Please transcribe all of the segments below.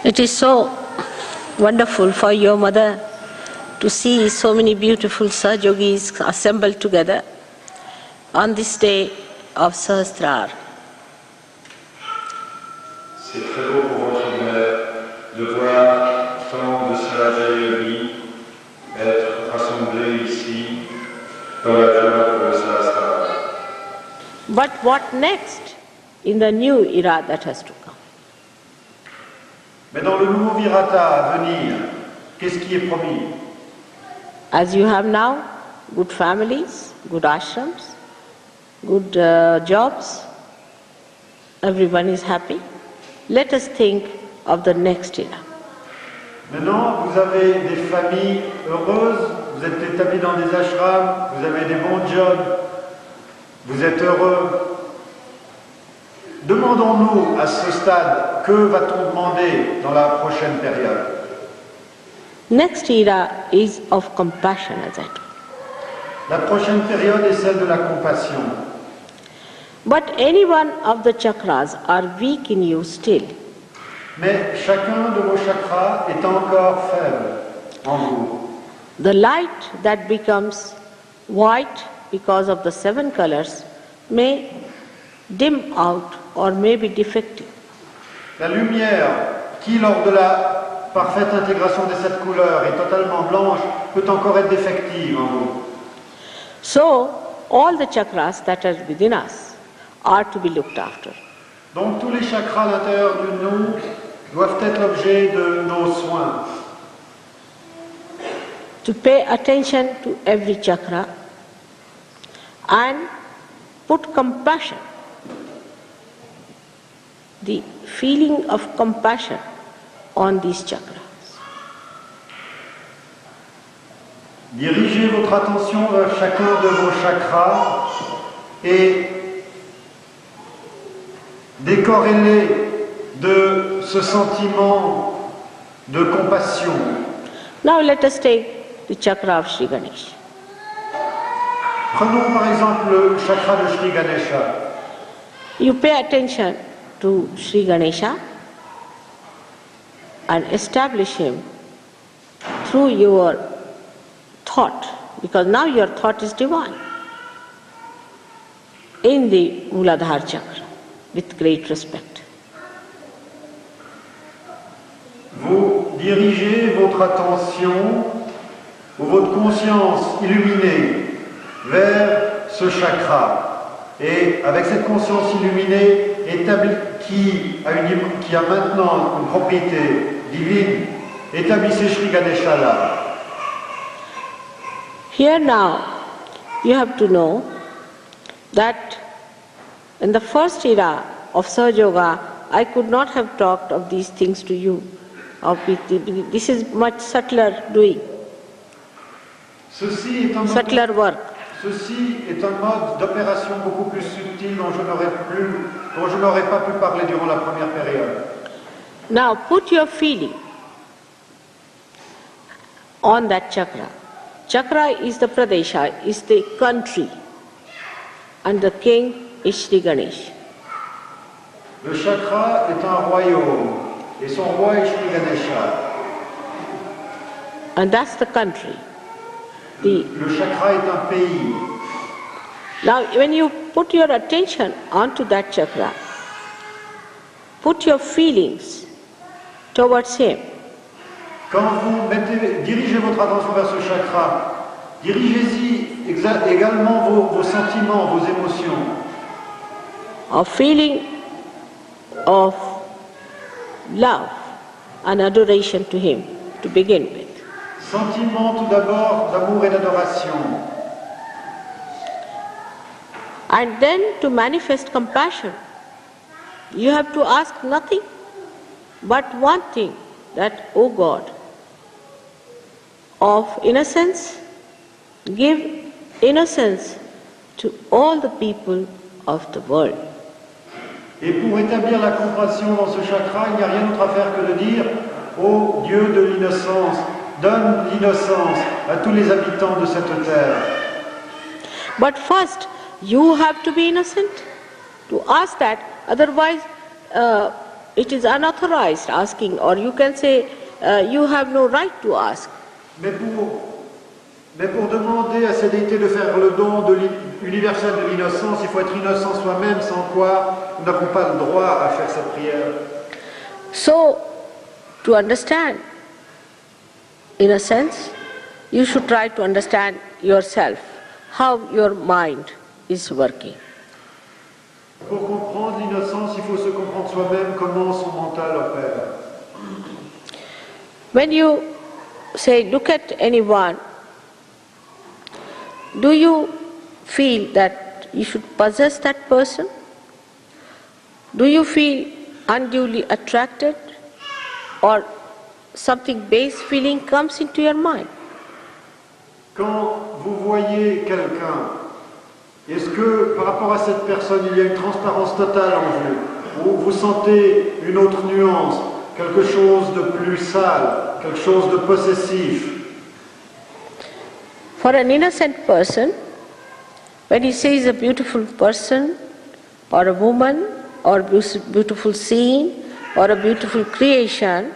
It is so wonderful for your mother to see so many beautiful Sahajogis assembled together on this day of Sahasrar. C'est très beau pour votre mère de voir tant de Sahajogis être rassemblés ici dans la joie pour le Sahasrar. But what next in the new era that has to come? Mais dans le nouveau virata à venir, qu'est-ce qui est promis? As you have now good families, good ashrams, good jobs, everyone is happy. Let us think of the next era. Maintenant, vous avez des familles heureuses, vous êtes établis dans des ashrams, vous avez des bons jobs, vous êtes heureux. Demandons-nous à ce stade, que va-t-on demander dans la prochaine période? Next era is of compassion, as I told. La prochaine période est celle de la compassion. But any one of the chakras are weak in you still. Mais chacun de vos chakras est encore faible en vous. The light that becomes white because of the 7 colors may dim out or may be defective. La lumière qui, lors de la parfaite intégration des 7 couleurs, est totalement blanche, peut encore être défective en vous. So, all the chakras that are within us are to be looked after. Donc tous les chakras à l'intérieur de nous doivent être l'objet de nos soins. To pay attention to every chakra and put compassion, the feeling of compassion on these chakras. Dirigez votre attention vers chacun de vos chakras et décorrélez de ce sentiment de compassion. Now let us take the chakra of Shri Ganesha. Prenons par exemple le chakra de Shri Ganesha. You pay attention to Shri Ganesha and establish him through your thought, because now your thought is divine, in the Muladhara chakra with great respect. Vous dirigez votre attention ou votre conscience illuminée vers ce chakra. Et avec cette conscience illuminée qui a maintenant une propriété divine, établissez Shri Ganesha là. Here now you have to know that in the first era of Sahaja Yoga, I could not have talked of these things to you. This is much subtler doing, subtler work. Ceci est un mode d'opération beaucoup plus subtil dont je n'aurais pas pu parler durant la première période. Now put your feeling on that chakra. Chakra is the Pradesha, is the country, and the king is Shri Ganesha. Le chakra est un royaume et son roi est Shri Ganesha. And that's the country. Le chakra est un pays. Now when you put your attention onto that chakra, put your feelings towards him. Quand vous dirigez votre attention vers ce chakra, dirigez-y également vos sentiments, vos émotions. A feeling of love and adoration to him to begin with. Sentiment tout d'abord d'amour et d'adoration. And then to manifest compassion, you have to ask nothing but one thing, that, O God, of innocence, give innocence to all the people of the world. Et pour établir la compassion dans ce chakra, il n'y a rien d'autre à faire que de dire, ô Dieu de l'innocence, donne l'innocence à tous les habitants de cette terre. But first, you have to be innocent to ask that, otherwise it is unauthorized asking, or you can say you have no right to ask. Mais pour demander à ces déités de faire le don universel de l'innocence, il faut être innocent soi-même, sans quoi nous n'avons pas le droit à faire cette prière. So, to understand, in a sense, you should try to understand yourself, how your mind is working. Pour comprendre l'innocence, il faut se comprendre soi-même comment son mental opère. When you say, look at anyone, do you feel that you should possess that person? Do you feel unduly attracted, or something base feeling comes into your mind? Quand vous voyez quelqu'un, est-ce que par rapport à cette personne, il y a une transparence totale en vous, ou vous sentez une autre nuance, quelque chose de plus sale, quelque chose de possessif? For an innocent person, when he sees a beautiful person, or a woman, or a beautiful scene, or a beautiful creation,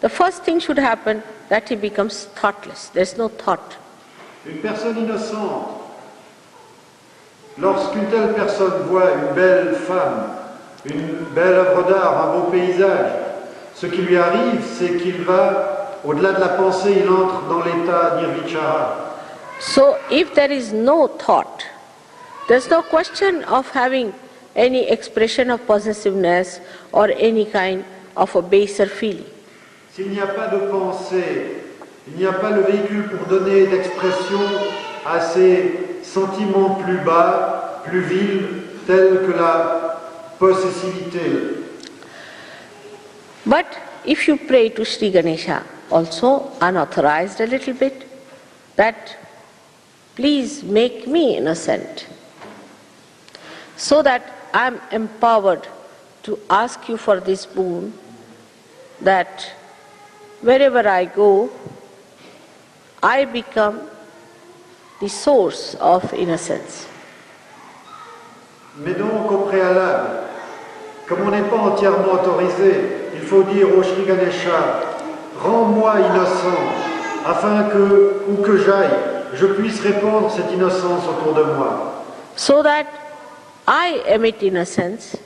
the first thing should happen that he becomes thoughtless. There is no thought. Une personne innocente, lorsqu'une telle personne voit une belle femme, une belle œuvre d'art, un beau paysage, ce qui lui arrive, c'est qu'il va, au-delà de la pensée, il entre dans l'état nirvichara. So if there is no thought, there is no question of having any expression of possessiveness or any kind of a baser feeling. S'il n'y a pas de pensée, il n'y a pas le véhicule pour donner d'expression à ces sentiments plus bas, plus vils, tels que la possessivité. But if you pray to Shri Ganesha, also unauthorized a little bit, that please make me innocent, so that I am empowered to ask you for this boon, that wherever I go, I become the source of innocence. Mais donc au préalable, comme on n'est pas entièrement autorisé, il faut dire au Shri Ganesha, rends-moi innocent, afin que, où que j'aille, je puisse répandre cette innocence autour de moi. So that I emit innocence.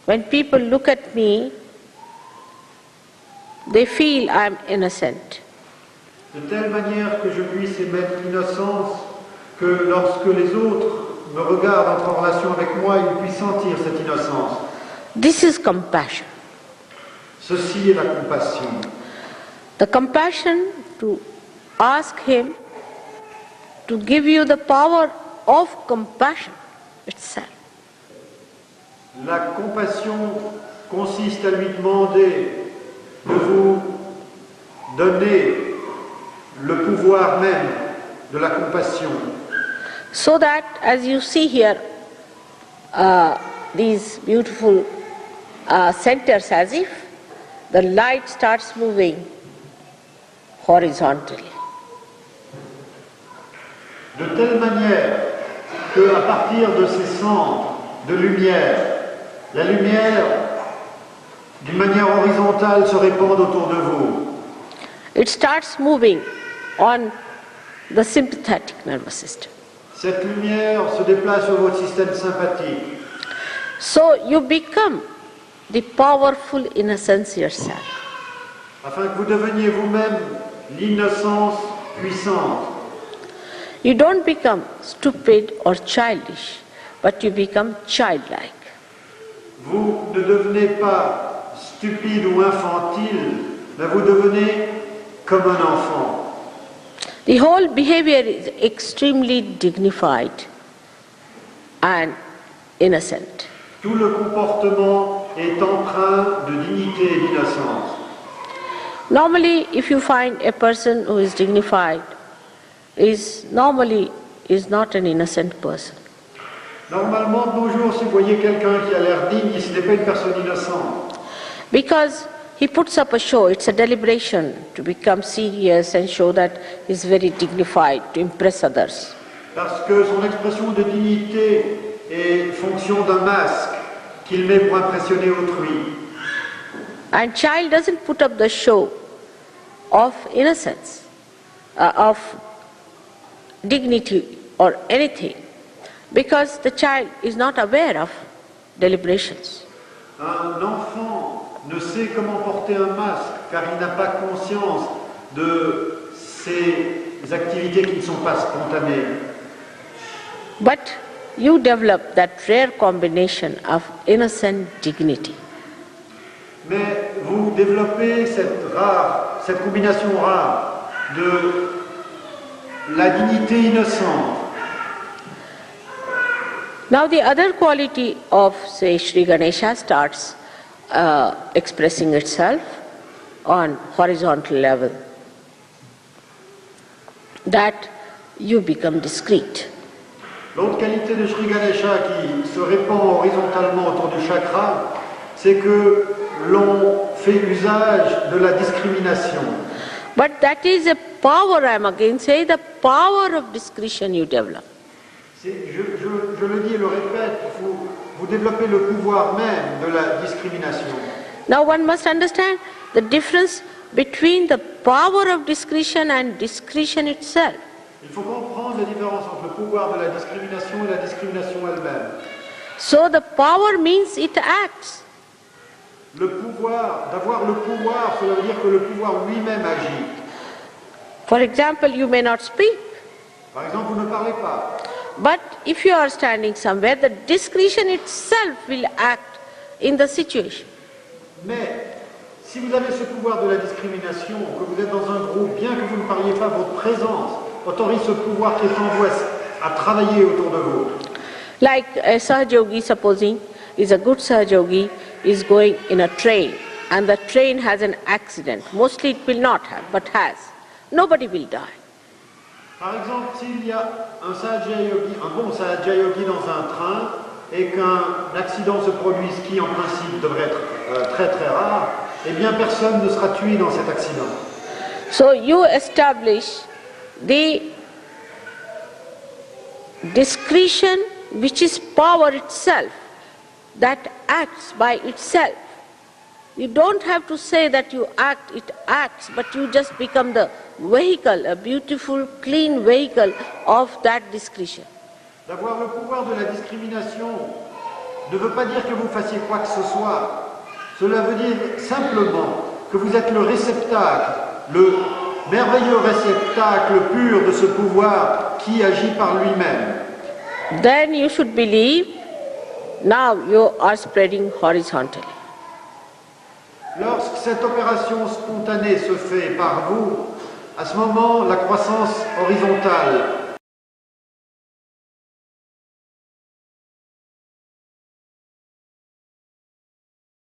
When people look at me, they feel I am innocent. De telle manière que je puisse émettre l'innocence, que lorsque les autres me regardent, entrent en relation avec moi, ils puissent sentir cette innocence. This is compassion. Ceci est la compassion. The compassion to ask him to give you the power of compassion itself. La compassion consiste à lui demander de vous donner le pouvoir même de la compassion. So that, as you see here, these beautiful centers, as if the light starts moving horizontally. De telle manière qu'à partir de ces centres de lumière, la lumière, d'une manière horizontale, se répand autour de vous. It starts moving on the sympathetic nervous system. Cette lumière se déplace sur votre système sympathique. So you become the powerful innocence yourself. Afin que vous deveniez vous-même l'innocence puissante. You don't become stupid or childish, but you become childlike. Vous ne devenez pas stupide ou infantile, mais vous devenez comme un enfant. The whole behavior is extremely dignified and innocent. Tout le comportement est empreint de dignité et d'innocence. Normally, if you find a person who is dignified, is not an innocent person. Normalement, de nos jours, si vous voyez quelqu'un qui a l'air digne, ce n'est pas une personne innocente. Because he puts up a show, it's a deliberation to become serious and show that he's very dignified, to impress others. Parce que son expression de dignité est fonction d'un masque qu'il met pour impressionner autrui. And child doesn't put up the show of innocence, of dignity or anything, because the child is not aware of deliberations. Un enfant ne sait comment porter un masque car il n'a pas conscience de ces activités qui ne sont pas spontanées. But you develop that rare combination of innocent dignity. Mais vous développez cette combinaison rare de la dignité innocente. Now the other quality of, say, Shri Ganesha starts expressing itself on horizontal level, that you become discreet. L'autre qualité de Shri Ganesha qui se répand horizontalement autour du chakra, c'est que l'on fait usage de la discrimination. But that is a power, I am again saying, the power of discretion you develop. Je le dis et le répète, vous développez le pouvoir même de la discrimination. Now one must understand the difference between the power of discretion and discretion itself. Il faut comprendre la différence entre le pouvoir de la discrimination et la discrimination elle-même. So the power means it acts. Le pouvoir, d'avoir le pouvoir, cela veut dire que le pouvoir lui-même agit. For example, you may not speak, Par exemple, vous ne parlez pas. but if you are standing somewhere, the discretion itself will act in the situation. Mais si vous avez ce pouvoir de la discrimination, que vous êtes dans un groupe, bien que vous ne parliez pas, votre présence autorise ce pouvoir qui est en vous à travailler autour de vous. Like a Sahajogi, supposing, is a good Sahajogi, is going in a train, and the train has an accident. Mostly it will not have, but has. Nobody will die. Par exemple, s'il y a un bon Sahaja Yogi dans un train et qu'un accident se produise qui en principe devrait être très très rare, eh bien personne ne sera tué dans cet accident. So you establish the discretion which is power itself, that acts by itself. You don't have to say that you act, it acts, but you just become the vehicle, a beautiful, clean vehicle of that discretion. D'avoir le pouvoir de la discrimination ne veut pas dire que vous fassiez quoi que ce soit. Cela veut dire simplement que vous êtes le réceptacle, le merveilleux réceptacle pur de ce pouvoir qui agit par lui-même. Then you should believe now you are spreading horizontally. Lorsque cette opération spontanée se fait par vous, à ce moment, la croissance horizontale